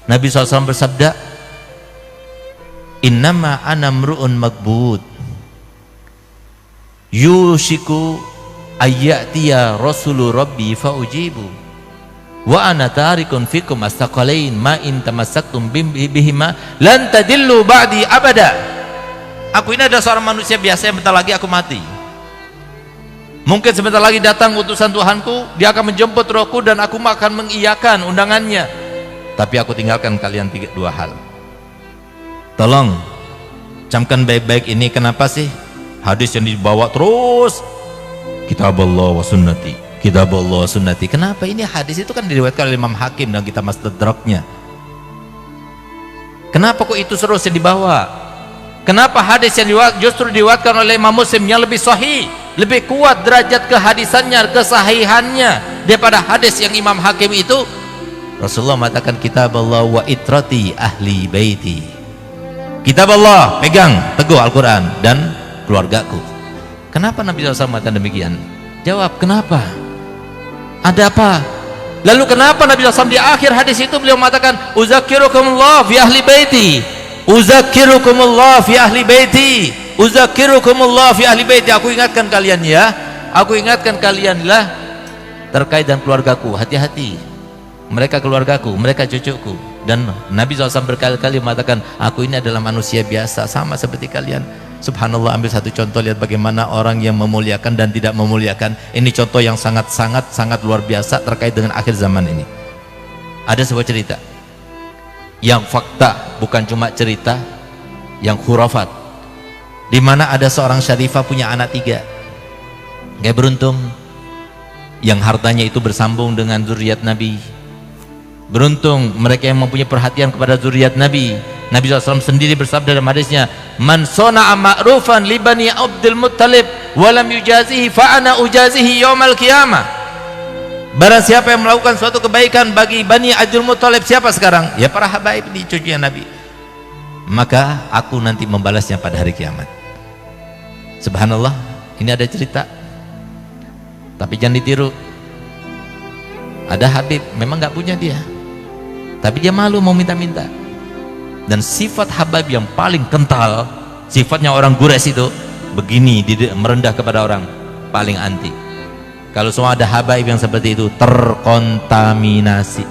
Nabi SAW bersabda, innama ana mru'un magbud yushiku ayyatiya rasulu rabbi faujibu wa ana tarikun fikum astaqalain ma in tamassaktum bihima lan tadillu ba'di abada. Aku ini adalah seorang manusia biasa yang bentar lagi aku mati. Mungkin sebentar lagi datang utusan Tuhanku, dia akan menjemput rohku dan aku akan mengiyakan undangannya. Tapi aku tinggalkan kalian dua hal. Tolong camkan baik-baik ini. Kenapa sih hadis yang dibawa terus kitab Allah wa sunnati, kitab Allah wa sunnati? Kenapa? Ini hadis itu kan diriwayatkan oleh Imam Hakim dan kita Mustadraknya. Kenapa kok itu terus yang dibawa? Kenapa hadis yang justru diriwayatkan oleh Imam Muslim yang lebih sahih, lebih kuat derajat kehadisannya, kesahihannya daripada hadis yang Imam Hakim itu? Rasulullah mengatakan kitab Allah wa itrati ahli baiti. Kitab Allah, pegang teguh Al-Quran, dan keluargaku. Kenapa Nabi SAW mengatakan demikian? Jawab, kenapa? Ada apa? Lalu kenapa Nabi SAW di akhir hadis itu beliau mengatakan uzakirukumullah fi ahli baiti, uzakirukumullah fi ahli baiti, uzakirukumullah fi ahli baiti. Aku ingatkan kalian ya, aku ingatkan kalian lah terkait dengan keluargaku. Hati-hati, mereka keluargaku, mereka cucuku. Dan Nabi SAW berkali-kali mengatakan, aku ini adalah manusia biasa sama seperti kalian. Subhanallah, ambil satu contoh, lihat bagaimana orang yang memuliakan dan tidak memuliakan. Ini contoh yang sangat luar biasa terkait dengan akhir zaman ini. Ada sebuah cerita yang fakta, bukan cuma cerita yang khurafat, di mana ada seorang syarifah punya anak 3. Gak beruntung yang hartanya itu bersambung dengan zuriat Nabi. Beruntung mereka yang mempunyai perhatian kepada zuriat Nabi. Nabi SAW sendiri bersabda dalam hadisnya, man sona'a ma'rufan li bani Abdul Muttalib walam yujazihi fa'ana ujazihi yawmal qiyamah. Barang siapa yang melakukan suatu kebaikan bagi Bani Abdul Muttalib, siapa sekarang? Ya para habaib di cucunya Nabi. Maka aku nanti membalasnya pada hari kiamat. Subhanallah, ini ada cerita. Tapi jangan ditiru. Ada habib, memang nggak punya dia, tapi dia malu mau minta-minta. Dan sifat habib yang paling kental, sifatnya orang Quraisy itu begini, merendah kepada orang, paling anti. Kalau semua ada habaib yang seperti itu, terkontaminasi.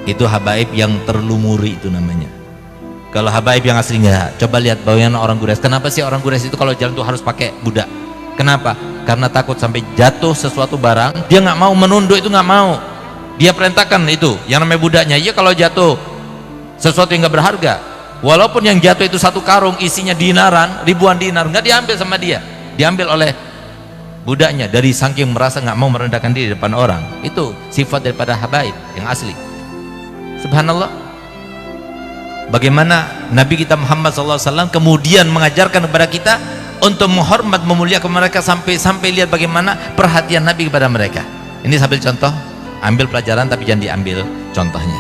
Itu habaib yang terlumuri, itu namanya. Kalau habaib yang asli enggak. Coba lihat bagaimana orang Quraisy. Kenapa sih orang Quraisy itu kalau jalan tuh harus pakai budak? Kenapa? Karena takut sampai jatuh sesuatu barang, dia nggak mau menunduk, itu nggak mau. Dia perintahkan itu yang namanya budaknya. Iya, kalau jatuh sesuatu yang nggak berharga, walaupun yang jatuh itu satu karung isinya dinaran, ribuan dinar, nggak diambil sama dia, diambil oleh budaknya. Dari saking merasa nggak mau merendahkan diri di depan orang. Itu sifat daripada habaib yang asli. Subhanallah, bagaimana Nabi kita Muhammad SAW kemudian mengajarkan kepada kita untuk menghormat, memuliakan mereka, sampai lihat bagaimana perhatian Nabi kepada mereka. Ini sambil contoh, ambil pelajaran tapi jangan diambil contohnya.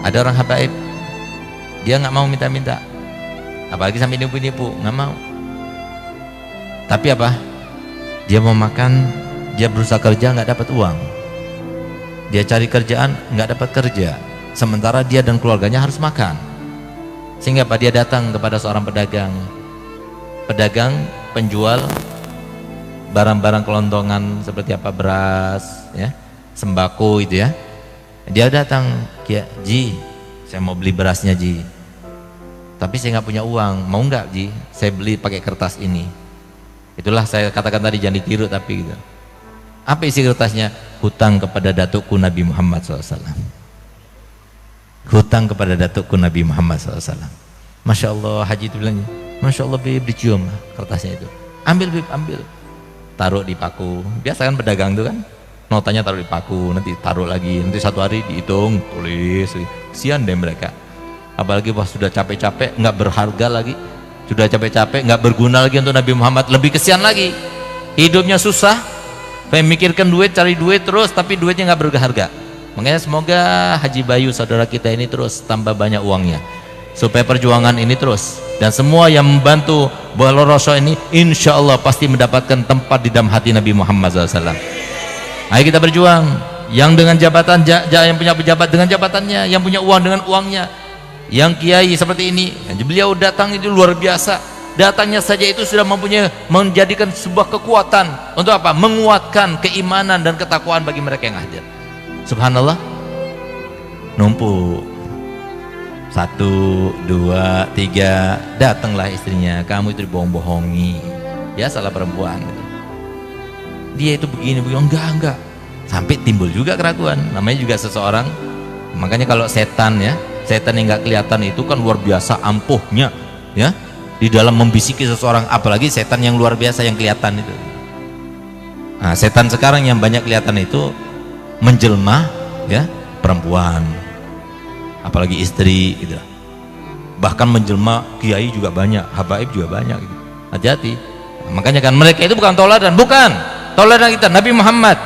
Ada orang habaib, dia nggak mau minta-minta, apalagi sampai nipu-nipu, nggak mau. Tapi apa? Dia mau makan, dia berusaha kerja nggak dapat uang, dia cari kerjaan nggak dapat kerja, sementara dia dan keluarganya harus makan. Sehingga apa? Dia datang kepada seorang pedagang penjual barang-barang kelontongan seperti apa, beras, ya, sembako itu ya. Dia datang, Ji, saya mau beli berasnya Ji, tapi saya nggak punya uang, mau nggak Ji saya beli pakai kertas ini? Itulah saya katakan tadi, jangan ditiru tapi gitu. Apa isi kertasnya? Hutang kepada datukku Nabi Muhammad SAW. Hutang kepada datukku Nabi Muhammad SAW. Masya Allah, Haji itu bilangnya, Masya Allah Bib, dicium kertasnya itu. Ambil Bib, ambil. Taruh di paku. Biasa kan pedagang itu kan, notanya taruh di paku, nanti taruh lagi, nanti satu hari dihitung, tulis. Kesian deh mereka. Apalagi pas sudah capek-capek, nggak berharga lagi. Sudah capek-capek, nggak berguna lagi untuk Nabi Muhammad, lebih kesian lagi. Hidupnya susah, pengen mikirkan duit, cari duit terus, tapi duitnya nggak berharga. Makanya semoga Haji Bayu saudara kita ini terus tambah banyak uangnya, supaya perjuangan ini terus, dan semua yang membantu Bola Rasul ini insya Allah pasti mendapatkan tempat di dalam hati Nabi Muhammad SAW. Ayo kita berjuang. yang dengan jabatan, yang punya pejabat dengan jabatannya, yang punya uang dengan uangnya, yang kiai seperti ini. Beliau datang itu luar biasa, datangnya saja itu sudah menjadikan sebuah kekuatan untuk apa? Menguatkan keimanan dan ketakwaan bagi mereka yang hadir. Subhanallah, numpuk 1, 2, 3, datanglah istrinya, kamu itu dibohong-bohongi, biasalah perempuan gitu. Dia itu begini, enggak, sampai timbul juga keraguan. Namanya juga seseorang, makanya kalau setan ya, setan yang nggak kelihatan itu kan luar biasa ampuhnya ya, di dalam membisiki seseorang, apalagi setan yang luar biasa yang kelihatan itu. Nah, setan sekarang yang banyak kelihatan itu menjelma ya, perempuan, apalagi istri gitu. Bahkan menjelma kiai juga banyak, habaib juga banyak gitu. Hati-hati. Makanya kan mereka itu bukan toladan, bukan toladan kita Nabi Muhammad.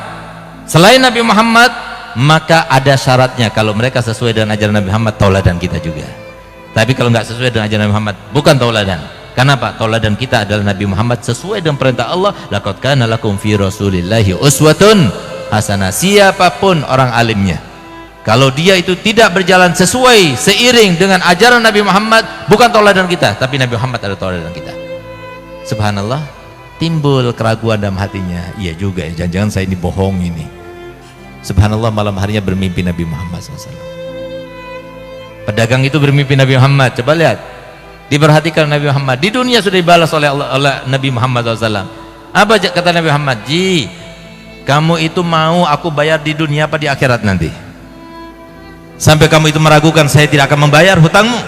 Selain Nabi Muhammad, maka ada syaratnya. Kalau mereka sesuai dengan ajaran Nabi Muhammad, toladan kita juga. Tapi kalau nggak sesuai dengan ajaran Nabi Muhammad, bukan toladan. Kenapa? Toladan kita adalah Nabi Muhammad sesuai dengan perintah Allah. Laqad kana lakum fi Rasulillahi uswatun hasanah. Siapapun orang alimnya, kalau dia itu tidak berjalan sesuai seiring dengan ajaran Nabi Muhammad, bukan toladan kita, tapi Nabi Muhammad adalah toladan kita. Subhanallah, timbul keraguan dalam hatinya. Iya juga ya, jangan-jangan saya ini bohong ini. Subhanallah, malam harinya bermimpi Nabi Muhammad SAW. Pedagang itu bermimpi Nabi Muhammad. Coba lihat, diperhatikan Nabi Muhammad. Di dunia sudah dibalas oleh Allah, oleh Nabi Muhammad SAW. Apa kata Nabi Muhammad? Ji, kamu itu mau aku bayar di dunia apa di akhirat nanti? Sampai kamu itu meragukan saya tidak akan membayar hutangmu.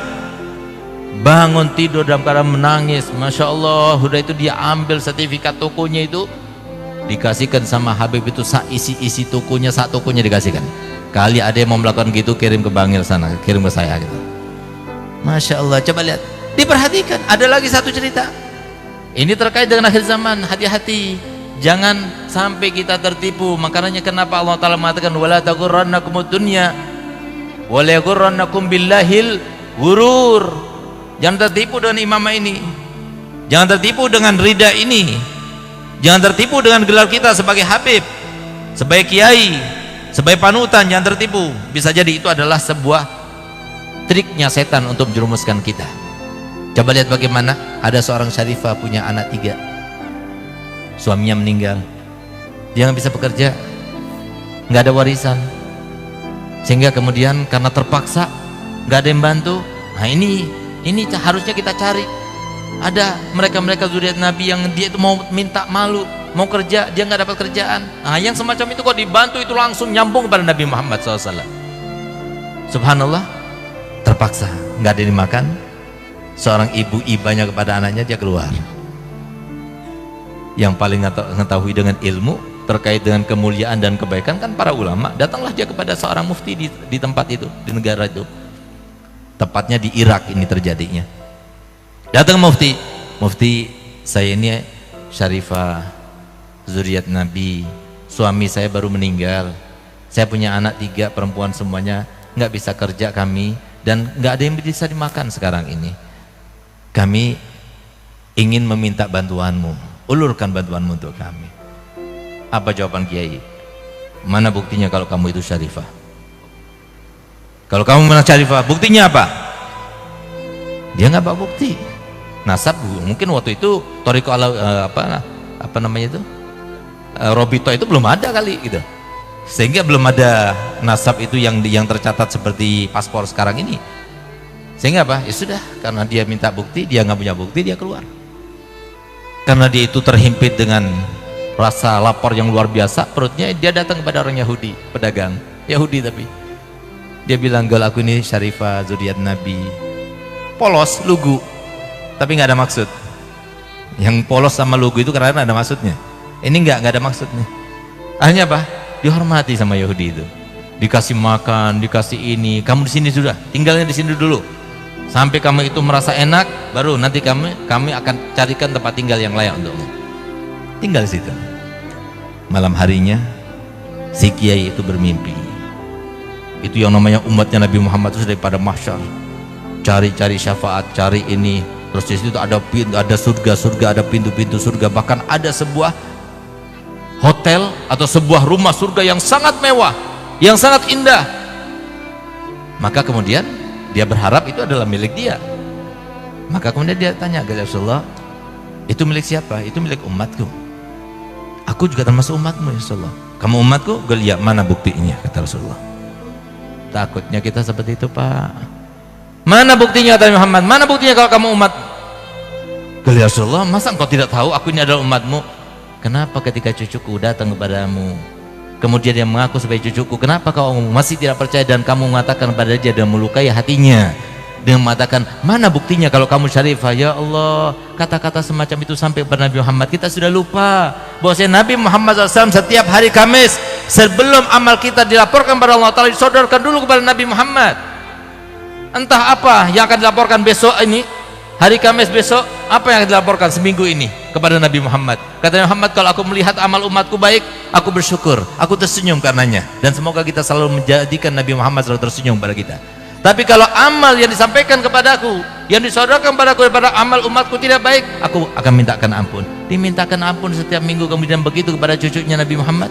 Bangun tidur dalam keadaan menangis. Masya Allah, udah itu dia ambil sertifikat tokonya itu, dikasihkan sama Habib itu, isi tokonya, sak tokonya dikasihkan. Kali ada yang mau melakukan gitu, kirim ke Bangil sana, kirim ke saya gitu. Masya Allah, coba lihat, diperhatikan. Ada lagi satu cerita, ini terkait dengan akhir zaman. Hati-hati, jangan sampai kita tertipu. Makanya kenapa Allah Ta'ala mengatakan wala taghurrannakumud dunya wala yaghurrannakum billahil ghurur. Jangan tertipu dengan imamah ini, jangan tertipu dengan rida ini, jangan tertipu dengan gelar kita sebagai Habib, sebagai kiai, sebagai panutan. Jangan tertipu. Bisa jadi itu adalah sebuah triknya setan untuk menjerumuskan kita. Coba lihat bagaimana ada seorang syarifah punya anak 3, suaminya meninggal, dia nggak bisa bekerja, nggak ada warisan, sehingga kemudian karena terpaksa nggak ada yang bantu. Nah ini harusnya kita cari. Ada mereka zuriat Nabi yang dia itu mau minta malu, mau kerja, dia nggak dapat kerjaan. Nah, yang semacam itu kok dibantu, itu langsung nyambung kepada Nabi Muhammad SAW. Subhanallah, terpaksa nggak ada yang dimakan. Seorang ibu ibanya kepada anaknya, dia keluar. Yang paling mengetahui dengan ilmu terkait dengan kemuliaan dan kebaikan kan para ulama. Datanglah dia kepada seorang mufti di tempat itu, di negara itu. Tepatnya di Irak ini terjadinya. Datang mufti, saya ini syarifah zuriat Nabi, suami saya baru meninggal, saya punya anak 3 perempuan semuanya, nggak bisa kerja kami, dan nggak ada yang bisa dimakan sekarang ini. Kami ingin meminta bantuanmu, ulurkan bantuanmu untuk kami. Apa jawaban kiai? Mana buktinya kalau kamu itu syarifah? Kalau kamu menang syarifah, buktinya apa? Dia nggak bawa bukti. Nasab mungkin waktu itu Toriko apa namanya itu, Robito itu belum ada kali gitu, sehingga belum ada nasab itu yang tercatat seperti paspor sekarang ini. Sehingga apa? Ya sudah, karena dia minta bukti, dia nggak punya bukti, dia keluar. Karena dia itu terhimpit dengan rasa lapar yang luar biasa, perutnya, dia datang kepada orang Yahudi, pedagang Yahudi, tapi dia bilang, "Gal, aku ini syarifah zuriat Nabi." Polos, lugu, tapi nggak ada maksud. Yang polos sama lugu itu karena ada maksudnya. Ini nggak ada maksudnya. Akhirnya apa? Dihormati sama Yahudi itu. Dikasih makan, dikasih ini. Kamu di sini sudah, tinggalnya di sini dulu. Sampai kamu itu merasa enak, baru nanti kami akan carikan tempat tinggal yang layak untukmu. Tinggal di situ. Malam harinya, si kiai itu bermimpi. Itu yang namanya umatnya Nabi Muhammad itu daripada mahsyar, cari syafaat, cari ini. Terus di situ ada surga, ada pintu-pintu surga, bahkan ada sebuah hotel atau sebuah rumah surga yang sangat mewah. yang sangat indah. Maka kemudian dia berharap itu adalah milik dia. Maka kemudian dia tanya kepada Rasulullah, itu milik siapa? Itu milik umatku. Aku juga termasuk umatmu ya Rasulullah. Kamu umatku? Iya, mana buktinya? Kata Rasulullah. Takutnya kita seperti itu, Pak. Mana buktinya, kata Muhammad? Mana buktinya kalau kamu umat? Ya Rasulullah, masa engkau tidak tahu aku ini adalah umatmu? Kenapa ketika cucuku datang kepadamu, kemudian dia mengaku sebagai cucuku, kenapa kau masih tidak percaya dan kamu mengatakan kepada dia dan melukai hatinya dengan mengatakan, mana buktinya kalau kamu syarifah? Ya Allah, kata-kata semacam itu sampai kepada Nabi Muhammad. Kita sudah lupa bahwasanya Nabi Muhammad SAW setiap hari Kamis sebelum amal kita dilaporkan kepada Allah Ta'ala, disodorkan dulu kepada Nabi Muhammad. Entah apa yang akan dilaporkan besok ini, hari Kamis besok, apa yang akan dilaporkan seminggu ini kepada Nabi Muhammad. Kata Nabi Muhammad, kalau aku melihat amal umatku baik, aku bersyukur, aku tersenyum karenanya. Dan semoga kita selalu menjadikan Nabi Muhammad selalu tersenyum pada kita. Tapi kalau amal yang disampaikan kepadaku, yang disodorkan padaku daripada amal umatku tidak baik, aku akan mintakan ampun. Dimintakan ampun setiap minggu, kemudian begitu kepada cucunya Nabi Muhammad.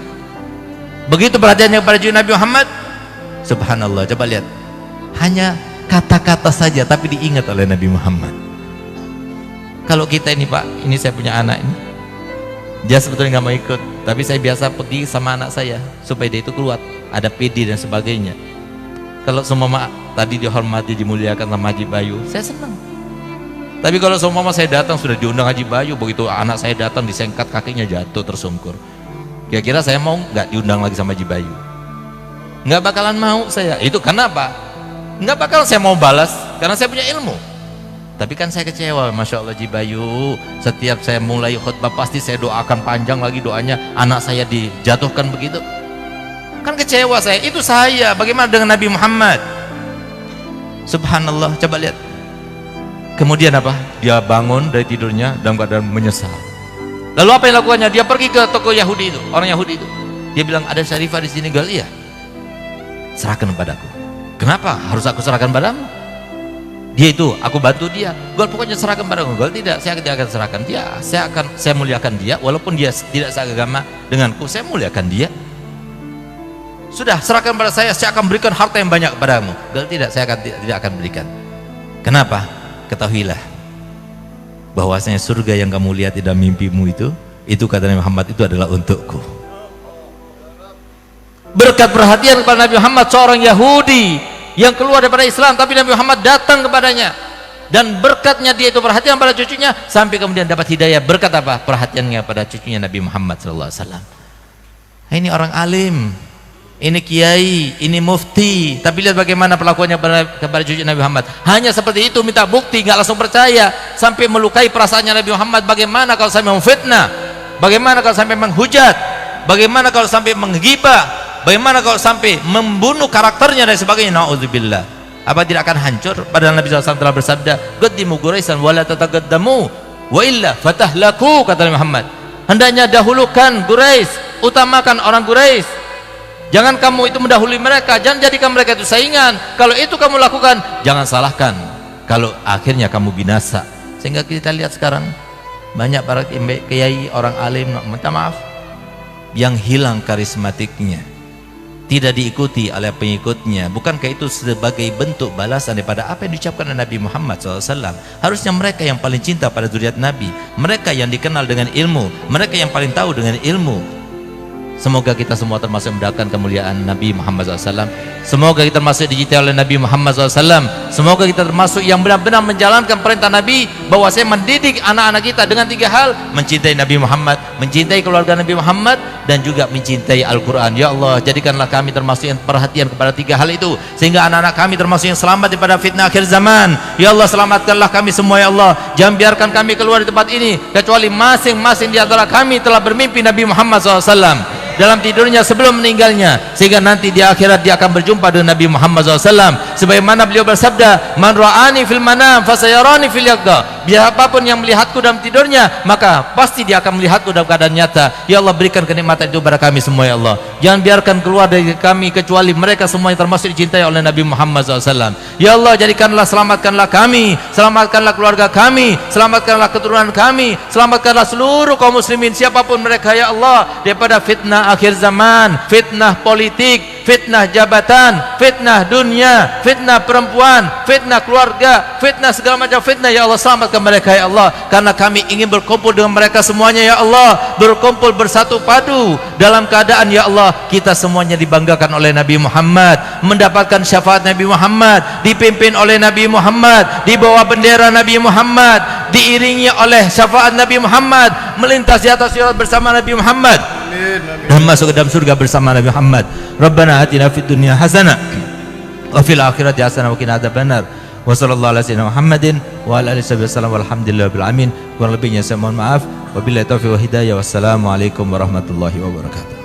Begitu perhatiannya kepada cucu Nabi Muhammad. Subhanallah, coba lihat. Hanya kata-kata saja tapi diingat oleh Nabi Muhammad. Kalau kita ini, Pak, ini saya punya anak ini, dia sebetulnya nggak mau ikut, tapi saya biasa pergi sama anak saya supaya dia itu keluar, ada PD dan sebagainya. Kalau semua tadi dihormati, dimuliakan sama Haji Bayu, saya senang. Tapi kalau semua saya datang sudah diundang Haji Bayu, begitu anak saya datang disengkat kakinya jatuh tersungkur. Kira-kira saya mau nggak diundang lagi sama Haji Bayu? Nggak bakalan mau saya. Itu kenapa? Nggak bakal saya mau balas karena saya punya ilmu. Tapi kan saya kecewa, Masya Allah Haji Bayu, setiap saya mulai khutbah pasti saya doakan panjang lagi doanya, anak saya dijatuhkan begitu. Kan kecewa saya, itu saya. Bagaimana dengan Nabi Muhammad? Subhanallah, coba lihat. Kemudian apa? Dia bangun dari tidurnya dalam keadaan menyesal. Lalu apa yang lakukannya? Dia pergi ke toko Yahudi itu, orang Yahudi itu. Dia bilang, ada syarifah di sini, gal, iya. Serahkan padaku. Kenapa harus aku serahkan padamu? Dia itu, aku bantu dia. Gal, pokoknya serahkan padaku. Gal, tidak, saya tidak akan serahkan dia. Saya muliakan dia, walaupun dia tidak seagama denganku, saya muliakan dia. Sudah, serahkan pada saya akan berikan harta yang banyak kepadamu. Gal, tidak, saya tidak akan berikan. Kenapa? Ketahuilah bahwasanya surga yang kamu lihat di dalam mimpimu itu kata Nabi Muhammad, itu adalah untukku. Berkat perhatian kepada Nabi Muhammad, seorang Yahudi yang keluar daripada Islam, tapi Nabi Muhammad datang kepadanya, dan berkatnya dia itu perhatian pada cucunya, sampai kemudian dapat hidayah. Berkat apa? Perhatiannya pada cucunya Nabi Muhammad SAW. Ini orang alim, ini kiai, ini mufti, tapi lihat bagaimana perlakuannya kepada cucu Nabi Muhammad. Hanya seperti itu, minta bukti, nggak langsung percaya, sampai melukai perasaannya Nabi Muhammad. Bagaimana kalau sampai memfitnah? Bagaimana kalau sampai menghujat? Bagaimana kalau sampai menggibah? Bagaimana kalau sampai membunuh karakternya dan sebagainya? Na'udzubillah. Apa tidak akan hancur? Padahal Nabi SAW telah bersabda, "Qaddimu Quraisyan wa la tataqaddamu, wa illa fatahlaku," kata Nabi Muhammad. Hendaknya dahulukan Quraisy, utamakan orang Quraisy. Jangan kamu itu mendahului mereka, jangan jadikan mereka itu saingan. Kalau itu kamu lakukan, jangan salahkan kalau akhirnya kamu binasa. Sehingga kita lihat sekarang banyak para kiai, orang alim, minta maaf, yang hilang karismatiknya, tidak diikuti oleh pengikutnya. Bukankah itu sebagai bentuk balasan daripada apa yang diucapkan oleh Nabi Muhammad SAW? Harusnya mereka yang paling cinta pada zuriat Nabi, mereka yang dikenal dengan ilmu, mereka yang paling tahu dengan ilmu. Semoga kita semua termasuk mendapatkan kemuliaan Nabi Muhammad SAW. Semoga kita termasuk dicintai oleh Nabi Muhammad SAW. Semoga kita termasuk yang benar-benar menjalankan perintah Nabi, bahwa saya mendidik anak-anak kita dengan 3 hal: mencintai Nabi Muhammad, mencintai keluarga Nabi Muhammad, dan juga mencintai Al-Quran. Ya Allah, jadikanlah kami termasuk yang perhatian kepada 3 hal itu, sehingga anak-anak kami termasuk yang selamat daripada fitnah akhir zaman. Ya Allah, selamatkanlah kami semua ya Allah. Jangan biarkan kami keluar di tempat ini kecuali masing-masing di antara kami telah bermimpi Nabi Muhammad SAW dalam tidurnya sebelum meninggalnya, sehingga nanti di akhirat dia akan berjumpa dengan Nabi Muhammad SAW. Sebagaimana beliau bersabda, "Man ra'ani fil manam fasayarani fil yaqza." Siapapun yang melihatku dalam tidurnya, maka pasti dia akan melihatku dalam keadaan nyata. Ya Allah, berikan kenikmatan itu kepada kami semua ya Allah. Jangan biarkan keluar dari kami kecuali mereka semua yang termasuk dicintai oleh Nabi Muhammad SAW. Ya Allah, jadikanlah, selamatkanlah kami, selamatkanlah keluarga kami, selamatkanlah keturunan kami, selamatkanlah seluruh kaum muslimin siapapun mereka ya Allah, daripada fitnah fitnah akhir zaman, fitnah politik, fitnah jabatan, fitnah dunia, fitnah perempuan, fitnah keluarga, fitnah segala macam fitnah. Ya Allah, selamatkan mereka ya Allah, karena kami ingin berkumpul dengan mereka semuanya ya Allah, berkumpul bersatu padu dalam keadaan ya Allah kita semuanya dibanggakan oleh Nabi Muhammad, mendapatkan syafaat Nabi Muhammad, dipimpin oleh Nabi Muhammad, di bawah bendera Nabi Muhammad, diiringi oleh syafaat Nabi Muhammad, melintas di atas sirat bersama Nabi Muhammad, dan masuk ke dalam surga bersama Nabi Muhammad. Rabbana atina fid dunya hasanah wa fil akhirati hasanah wa qina adzabannar. Wa sallallahu ala sayyidina Muhammadin wa ala alihi wasallam walhamdulillahil alamin. Kurang lebihnya saya mohon maaf. Wabillahi taufiq wa hidayah. Wassalamualaikum warahmatullahi wabarakatuh.